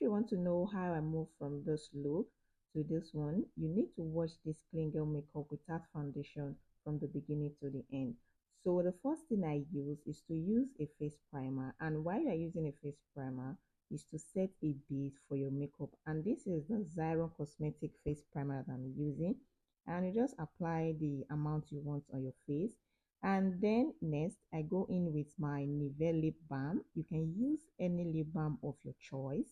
you want to know how I move from this look to this one, you need to watch this clean girl makeup without foundation from the beginning to the end. So the first thing I use is to use a face primer, and while you're using a face primer is to set a base for your makeup, and this is the Zyron Cosmetic face primer that I'm using, and you just apply the amount you want on your face. And then next I go in with my Nivea lip balm. You can use any lip balm of your choice,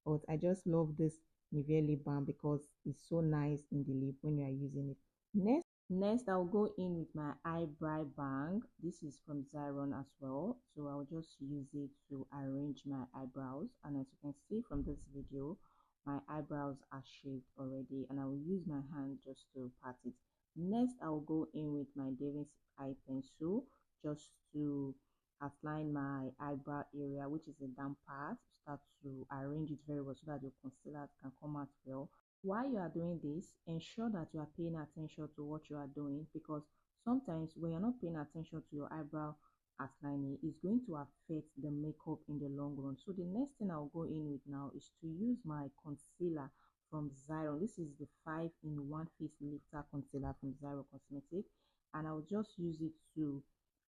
but I just love this Nivea lip balm because it's so nice in the lip when you are using it. Next, I'll go in with my eyebrow bang. This is from Zyron as well. So I'll just use it to arrange my eyebrows. And as you can see from this video, my eyebrows are shaped already, and I will use my hand just to pat it. Next, I'll go in with my David's eye pencil just to outline my eyebrow area, which is the damp part. Start to arrange it very well so that your concealer can come out well. While you are doing this, ensure that you are paying attention to what you are doing, because sometimes when you're not paying attention to your eyebrow outlining, it's going to affect the makeup in the long run. So the next thing I'll go in with now is to use my concealer from Zyron. This is the 5-in-1 face lifter concealer from Zyron Cosmetic, and I'll just use it to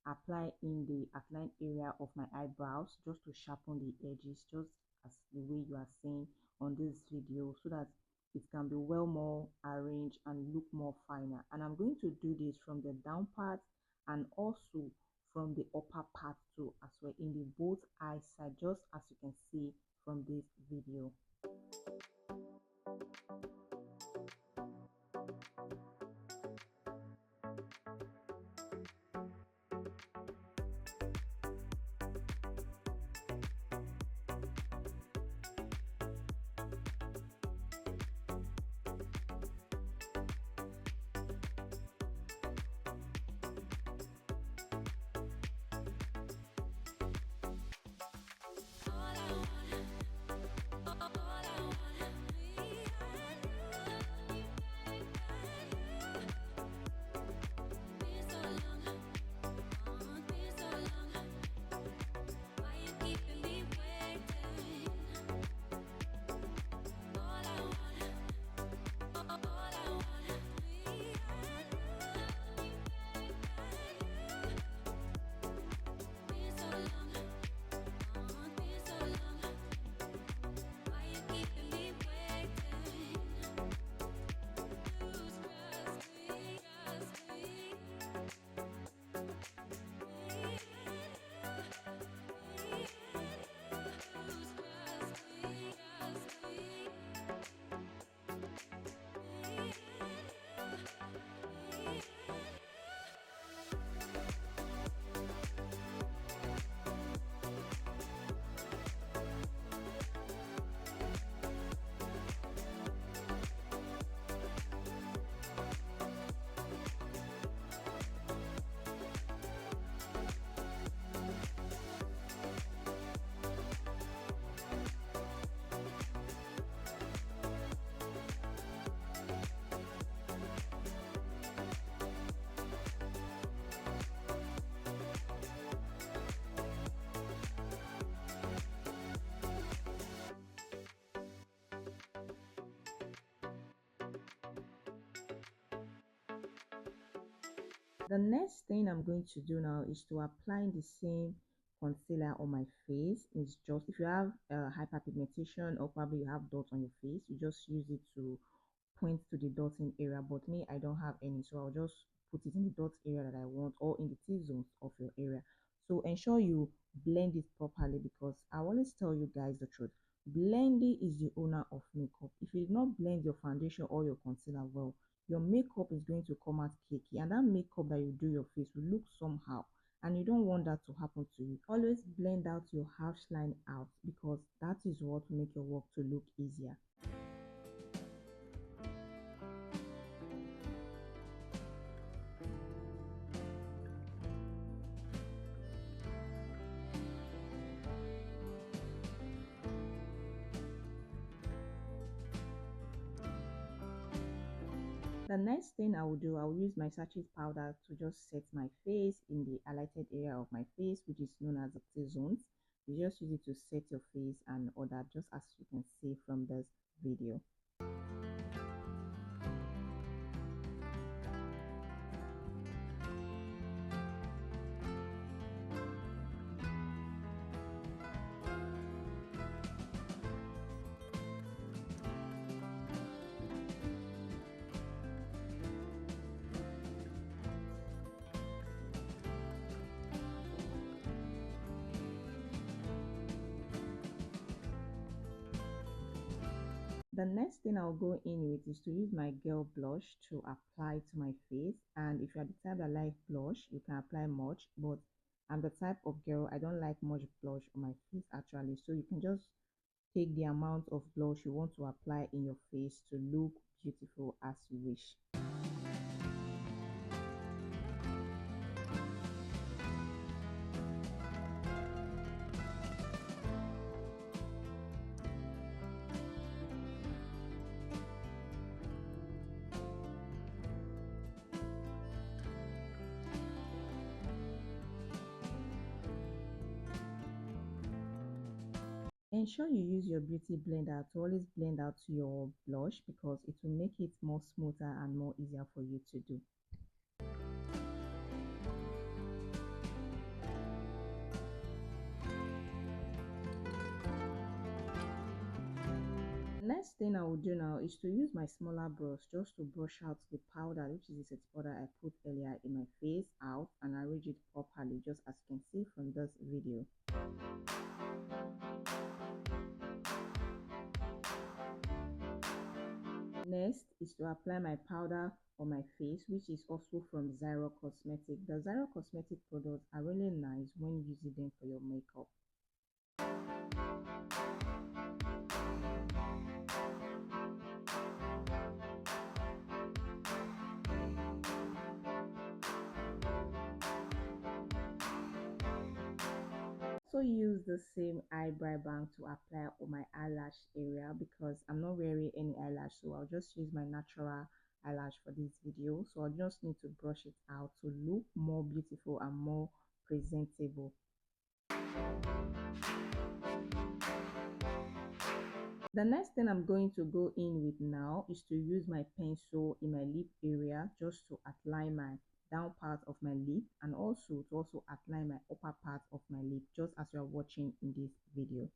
apply in the outline area of my eyebrows just to sharpen the edges, just as the way you are seeing on this video, so that it can be well more arranged and look more finer. And I'm going to do this from the down part and also from the upper part too, as well, in the both eye side, just as you can see from this video. The next thing I'm going to do now is to apply the same concealer on my face. It's just, if you have hyperpigmentation or probably you have dots on your face, you just use it to point to the dotting area. But me, I don't have any, so I'll just put it in the dot area that I want, or in the T-zones of your area. So ensure you blend it properly, because I always tell you guys the truth. Blending is the owner of makeup. If you did not blend your foundation or your concealer well, your makeup is going to come out cakey, and that makeup that you do your face will look somehow, and you don't want that to happen to you. Always blend out your harsh line out, because that is what will make your work to look easier. The next thing I will do, I will use my sachet powder to just set my face in the highlighted area of my face, which is known as the T-zones. You just use it to set your face and all that, just as you can see from this video. The next thing I'll go in with is to use my girl blush to apply to my face. And if you're the type that like blush, you can apply much, but I'm the type of girl I don't like much blush on my face actually. So you can just take the amount of blush you want to apply in your face to look beautiful as you wish. Ensure you use your beauty blender to always blend out your blush because it will make it more smoother and more easier for you to do. Next thing I will do now is to use my smaller brush just to brush out the powder, which is the set powder I put earlier in my face out, and arrange it properly just as you can see from this video. Next is to apply my powder on my face, which is also from Zyro Cosmetic. The Zyro Cosmetic products are really nice when using them for your makeup. So use the same eyebrow balm to apply on my eyelash area because I'm not wearing any eyelash, so I'll just use my natural eyelash for this video. So I just need to brush it out to look more beautiful and more presentable. The next thing I'm going to go in with now is to use my pencil in my lip area just to outline my down part of my lip and also to outline my upper part of my lip just as you are watching in this video.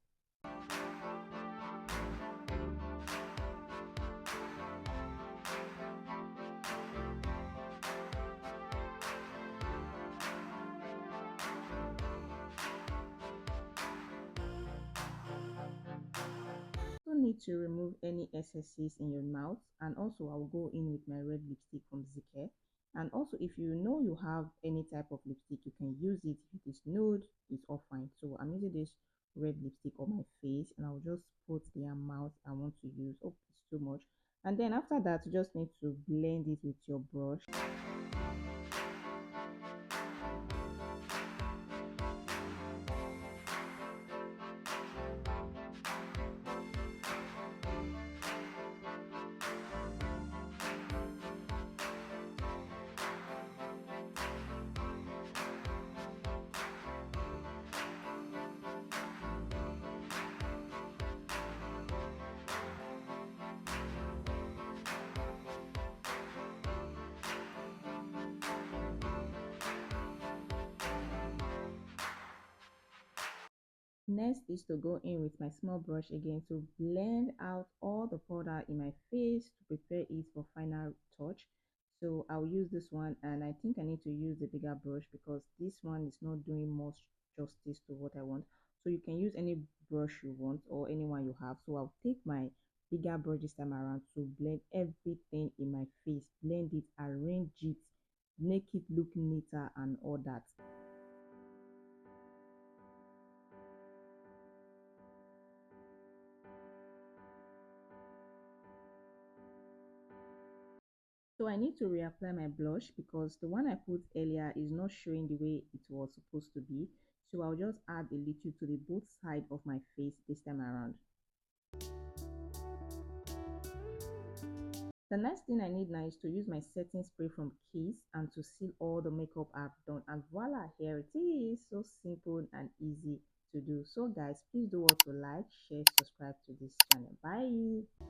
Need to remove any excesses in your mouth, and also I'll go in with my red lipstick from ZK. And also if you know you have any type of lipstick, you can use it. If it is nude, it's all fine. So I'm using this red lipstick on my face and I'll just put the amount I want to use. Oh, it's too much. And then after that, you just need to blend it with your brush. Next is to go in with my small brush again to blend out all the powder in my face to prepare it for final touch. So I'll use this one, and I think I need to use the bigger brush because this one is not doing much justice to what I want. So you can use any brush you want or anyone you have. So I'll take my bigger brush this time around to blend everything in my face, blend it, arrange it, make it look neater and all that. So I need to reapply my blush because the one I put earlier is not showing the way it was supposed to be. So I'll just add a little to the both side of my face this time around. The next thing I need now is to use my setting spray from Kiss and to seal all the makeup I've done. And voila, here it is. So simple and easy to do. So guys, please do what to like, share, subscribe to this channel. Bye.